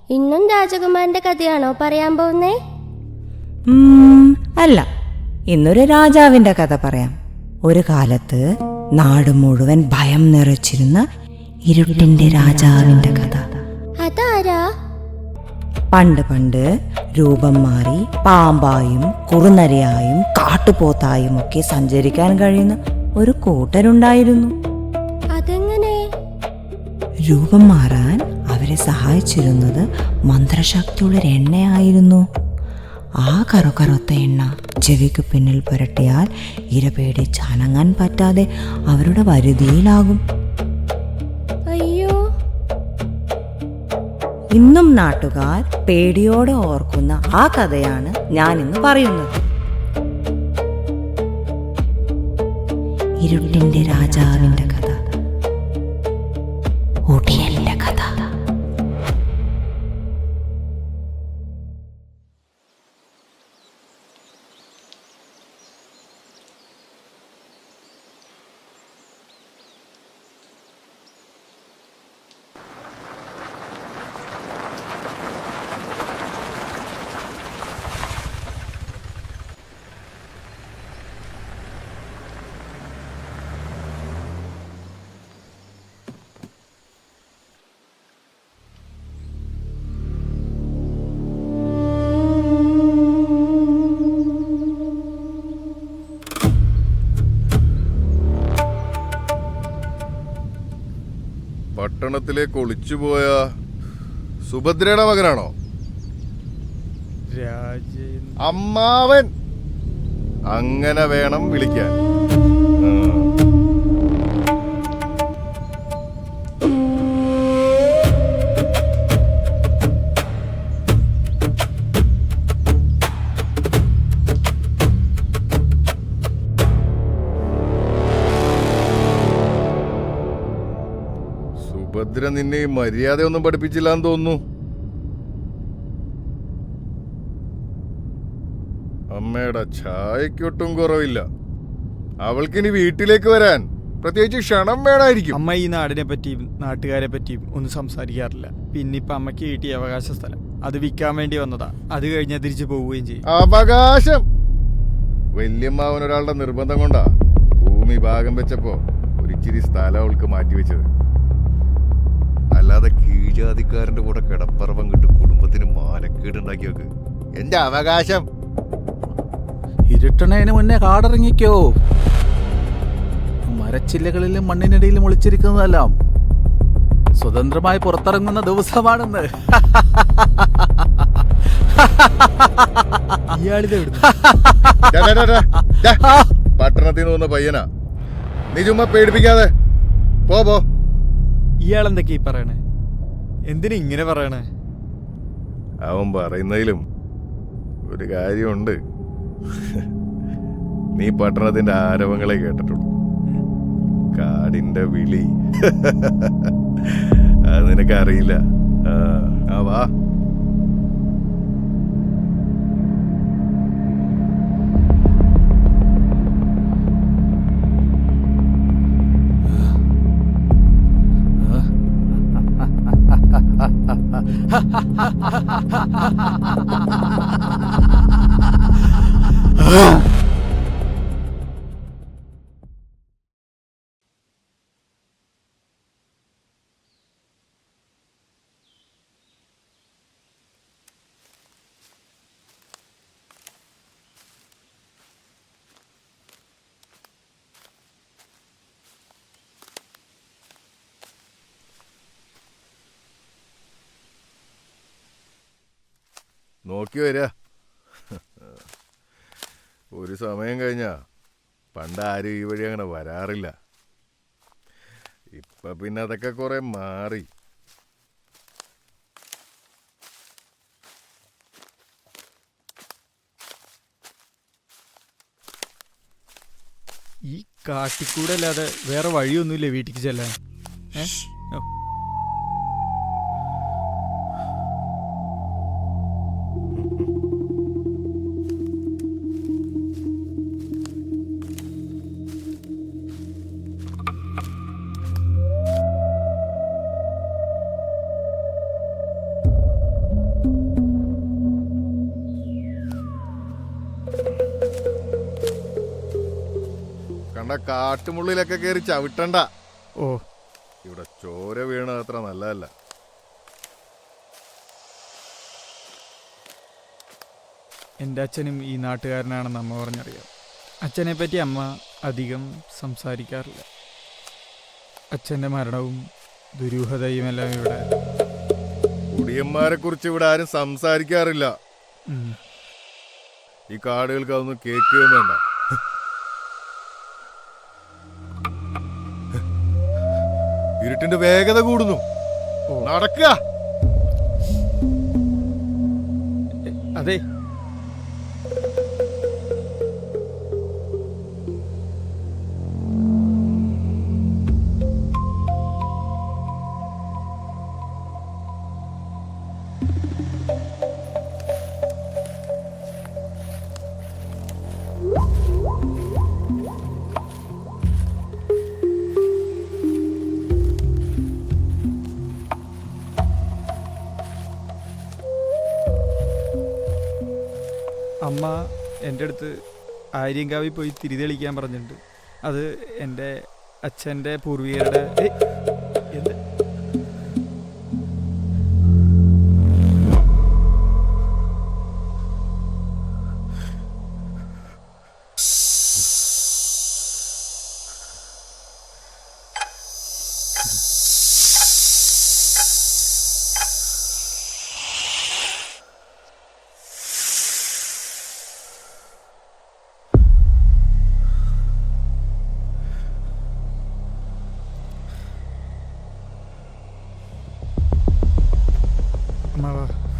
ഇന്നും രാജകുമാരന്റെ കഥയാണോ പറയാൻ പോകുന്നേ? അല്ല, ഇന്നൊരു രാജാവിന്റെ കഥ പറയാം. ഒരു കാലത്ത് നാട് മുഴുവൻ ഭയം നിറച്ചിരുന്ന ഇരുട്ടിന്റെ രാജാവിന്റെ കഥ. അതാരാ? പണ്ട് പണ്ട് രൂപം മാറി പാമ്പായും കുറുനരയായും കാട്ടുപോത്തായും ഒക്കെ സഞ്ചരിക്കാൻ കഴിയുന്ന ഒരു കൂട്ടരുണ്ടായിരുന്നു. അതെങ്ങനെ? രൂപം മാറാൻ അവരെ സഹായിച്ചിരുന്നത് മന്ത്രശക്തിയുള്ളൊരു എണ്ണയായിരുന്നു. ആ കറുകറുത്ത എണ്ണ ചെവിക്ക് പിന്നിൽ പുരട്ടിയാൽ ഇര പേടിച്ച് അനങ്ങാൻ പറ്റാതെ അവരുടെ വരുതിയിലാകും. അയ്യോ! ഇന്നും നാട്ടുകാർ പേടിയോടെ ഓർക്കുന്ന ആ കഥയാണ് ഞാനിന്ന് പറയുന്നത്. ഇരുട്ടിന്റെ രാജാവിന്റെ കഥ, ഒടിയന്റെ കഥ. പട്ടണത്തിലേക്ക് ഒളിച്ചുപോയ സുഭദ്രയുടെ മകനാണോ? അമ്മാവൻ അങ്ങനെ വേണം വിളിക്കാൻ. സുഭദ്ര നിന്നെ മര്യാദയൊന്നും പഠിപ്പിച്ചില്ലാന്ന് തോന്നുന്നു. അമ്മയുടെ ചായക്കൊട്ടും കുറവില്ല. അവൾക്കിനി വീട്ടിലേക്ക് വരാൻ പ്രത്യേകിച്ച് ക്ഷണം വേണമായിരിക്കും. അമ്മ ഈ നാടിനെ പറ്റിയും നാട്ടുകാരെ പറ്റിയും ഒന്നും സംസാരിക്കാറില്ല. പിന്നിപ്പോ അമ്മയ്ക്ക് കിട്ടിയ അവകാശ സ്ഥലം അത് വിൽക്കാൻ വേണ്ടി വന്നതാ. അത് കഴിഞ്ഞാൽ തിരിച്ചു പോവുകയും ചെയ്യും. അവകാശം? വല്യമ്മാവൻ ഒരാളുടെ നിർബന്ധം കൊണ്ടാ ഭൂമി ഭാഗം വെച്ചപ്പോ ഒരിച്ചിരി സ്ഥലം അവൾക്ക് മാറ്റിവെച്ചത്. അല്ലാതെ കീഴ്ജാതിക്കാരന്റെ കൂടെ കിടപ്പറവം കിട്ട് കുടുംബത്തിന് മാനക്കേടുണ്ടാക്കി വെക്ക്. എന്റെ അവകാശം. ഇരുട്ടണേന് മുന്നേ കാടിറങ്ങിക്കോ. മരച്ചില്ലകളിലും മണ്ണിനടിയിലും ഒളിച്ചിരിക്കുന്നതെല്ലാം സ്വതന്ത്രമായി പുറത്തിറങ്ങുന്ന ദിവസമാണെന്ന്. പട്ടണത്തിൽ നിന്ന് വന്ന പയ്യനാ, നീ ചുമ്മാ പേടിപ്പിക്കാതെ പോ. ഇയാളെന്തൊക്കെ ഈ പറയണേ? എന്തിനാ ഇങ്ങനെ പറയണേ? അവൻ പറയുന്നതിലും ഒരു കാര്യമുണ്ട്. നീ പട്ടണത്തിന്റെ ആരവങ്ങളെ കേട്ടിട്ടുള്ളൂ, കാടിന്റെ വിളി. അത് നിനക്കറിയില്ല. വാ. നോക്കി വരാ. ഒരു സമയം കഴിഞ്ഞാ പണ്ട് ആരും ഈ വഴി അങ്ങനെ വരാറില്ല. ഇപ്പൊ പിന്നെ അതൊക്കെ കുറെ മാറി. ഈ കാട്ടിക്കൂടെ അല്ലാതെ വേറെ വഴിയൊന്നുമില്ലേ വീട്ടിക്ക് ചെല്ലാൻ? കണ്ട കാട്ടുമുള്ളിലൊക്കെ കയറി ചവിട്ടണ്ട. ഓ ഇവിടെ ചോര വീണത് അത്ര നല്ലതല്ല. എൻ്റെ അച്ഛനും ഈ നാട്ടുകാരനാണെന്ന് അമ്മ പറഞ്ഞറിയാം. അച്ഛനെ പറ്റി അമ്മ അധികം സംസാരിക്കാറില്ല. അച്ഛൻ്റെ മരണവും ദുരൂഹതയുമെല്ലാം ഇവിടെ. കുടിയന്മാരെ കുറിച്ച് ഇവിടെ ആരും സംസാരിക്കാറില്ല. ഉം. ഈ കാടുകൾക്ക് അതൊന്നും കേൾക്കുകയും വേണ്ട. ഇരുട്ടിന്റെ വേഗത കൂടുന്നു. നടക്കുക. അതെ, അമ്മ എൻ്റെ അടുത്ത് ആര്യങ്കാവിൽ പോയി തിരിതെളിക്കാൻ പറഞ്ഞിട്ടുണ്ട്. അത് എൻ്റെ അച്ഛൻ്റെ പൂർവികരുടെ എന്ത്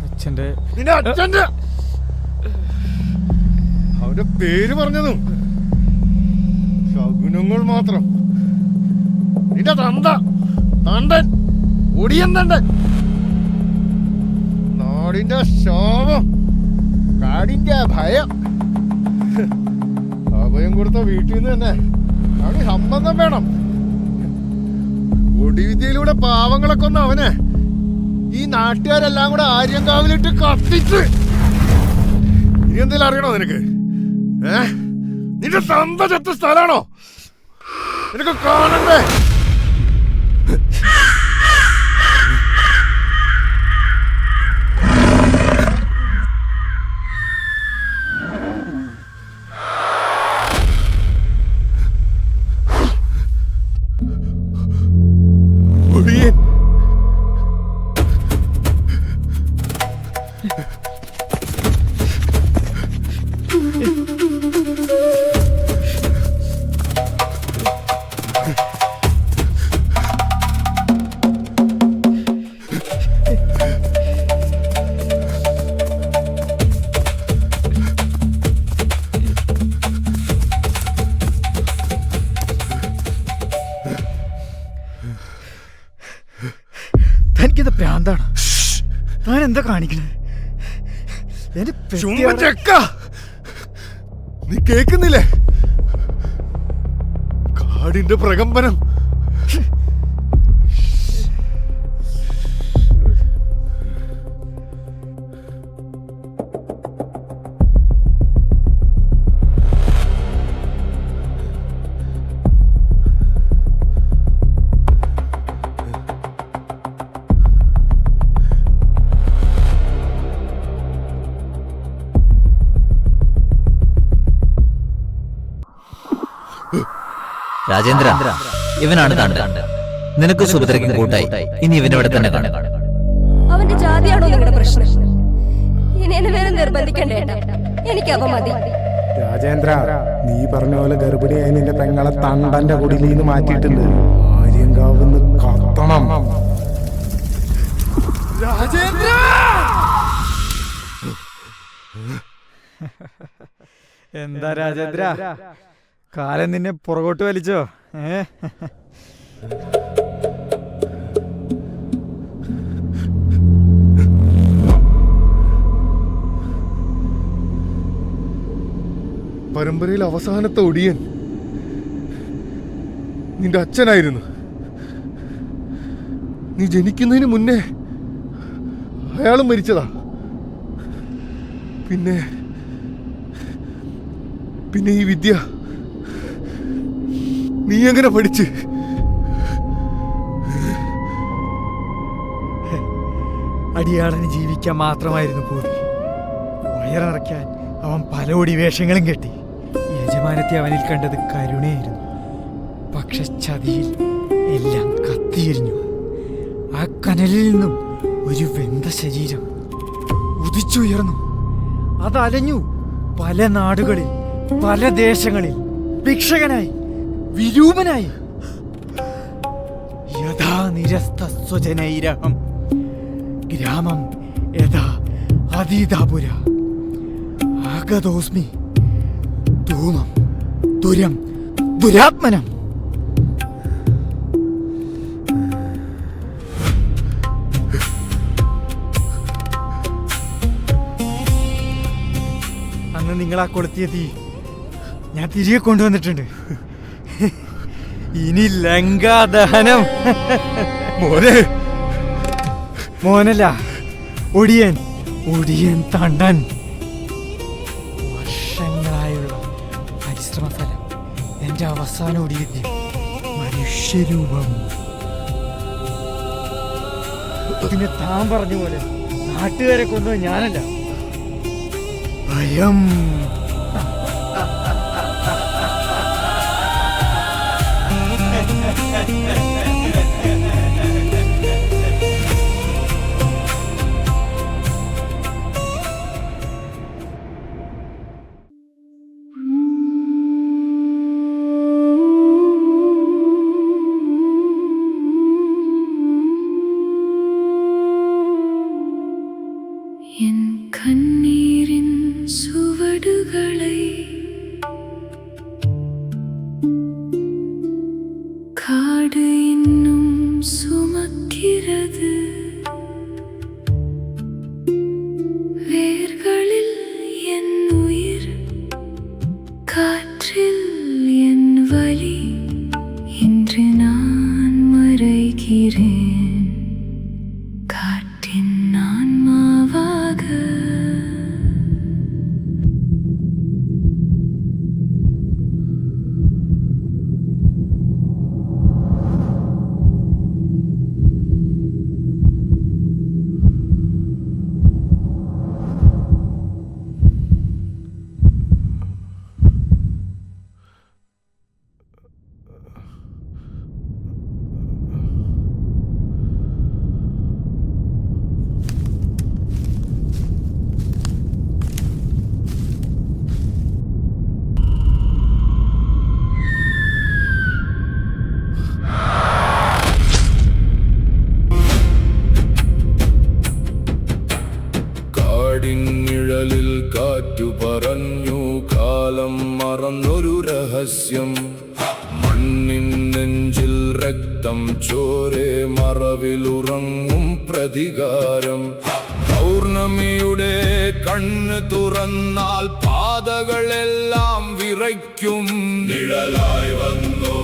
അച്ഛൻ്റെ നിന്റെ അച്ഛന്റെ അവന്റെ പേര് പറഞ്ഞതും ശകുനങ്ങൾ മാത്രം. നിന്റെ തണ്ടൻ ഒടിയൻ തണ്ടൻ, നാടിന്റെ ശോഭം, കാടിന്റെ ഭയം. അഭയം കൊടുത്ത വീട്ടിൽ നിന്ന് തന്നെ അവന് സംബന്ധം വേണം. ഒടിവിദ്യയിലൂടെ പാവങ്ങളെ കൊന്ന അവനെ ഈ നാട്ടുകാരെല്ലാം കൂടെ ആര്യങ്കാവിലിട്ട് കത്തിച്ച്. ഇനി എന്തെങ്കിലും അറിയണോ നിനക്ക്? നിന്റെ തന്ത ചത്ത സ്ഥലാണോ നിനക്ക് കാണണ്ടേ? ഒടിയൻ തനിക്കിത് പ്രാന്താണ്. താൻ എന്താ കാണിക്കണേ? നീ കേക്കുന്നില്ലേ കാടിന്റെ പ്രകമ്പനം? രാജേന്ദ്ര, ഇവനാണ് കണ്ട്. നിനക്ക് സുഭദ്രയ്ക്കും കൂട്ടായി. ഇനി ഇവനവിടെ തന്നെ കാണുക. അവന്റെ ജാതിയാണോ നിങ്ങളുടെ പ്രശ്നം? ഇനി എന്നെ വേറെ നിർബന്ധിക്കണ്ടേ? എനിക്കപ്പ മതി. രാജേന്ദ്ര, നീ പറഞ്ഞ പോലെ ഗർഭിണിയായി നിന്റെ പെങ്ങളെ തണ്ടന്റെ കുടിയിൽ നിന്ന് മാറ്റിയിട്ടുണ്ട്. ആര്യങ്കാവിന്ന് കത്തണം. രാജേന്ദ്ര, എന്താ രാജേന്ദ്ര, കാലം നിന്നെ പുറകോട്ട് വലിച്ചോ? പരമ്പരയിൽ അവസാനത്തെ ഒടിയൻ നിന്റെ അച്ഛനായിരുന്നു. നീ ജനിക്കുന്നതിന് മുന്നേ അയാളും മരിച്ചതാ. പിന്നെ ഈ വിദ്യ നീ എങ്ങനെ പഠിച്ച്? അടിയാളന് ജീവിക്കാൻ മാത്രമായിരുന്നു പൂതി. വയറിറക്കാൻ അവൻ പലയോടി വേഷങ്ങളും കെട്ടി. യജമാനത്തെ അവനിൽ കണ്ടത് കരുണയായിരുന്നു. പക്ഷെ ചതിയിൽ എല്ലാം കത്തിയെരിഞ്ഞു. ആ കനലിൽ നിന്നും ഒരു വെന്ത ശരീരം ഉദിച്ചുയർന്നു. അതലഞ്ഞു പല നാടുകളിൽ, പല ദേശങ്ങളിൽ, ഭിക്ഷകനായി, വിരൂപനായി. യഥാ നിരസ്ത സ്വജനൈരഹം ഗ്രാമം യഥാ അതീതാപുര ആഗതോസ്മി ധൂമം ദുരം ദുരാത്മനം. അന്ന് നിങ്ങളാ കൊളുത്തിയ തീ ഞാൻ തിരികെ കൊണ്ടുവന്നിട്ടുണ്ട്. ഇനി ലങ്കാദഹനം. മോനല്ല, ഒടിയൻ, ഒടിയൻ തണ്ടൻ. വർഷങ്ങളായുള്ള പരിശ്രമഫലം, എന്റെ അവസാന ഒടിയൻ മനുഷ്യരൂപം. പിന്നെ താൻ പറഞ്ഞ പോലെ നാട്ടുകാരെ കൊന്നത് ഞാനല്ല, ഭയം. എൻ കണ്ണീരിൻ സുവടുകളെ കാട് ഇന്നും സുമക്കിരത്. വേർകളിൽ എൻ ഉയിർ, കാற்றிൽ എൻ വലി. ഇன்று நான் மறைகிறேன் காட்டின் ஆன்மாவாக. നിഴലിൽ കാറ്റു പറഞ്ഞു കാലം മറന്നൊരു രഹസ്യം. മണ്ണിൻ നെഞ്ചിൽ രക്തം ചോരെ മറവിലുറങ്ങും പ്രതികാരം. പൗർണമിയുടെ കണ്ണ് തുറന്നാൽ പാതകളെല്ലാം വിറയ്ക്കും. നിഴലായി വന്നു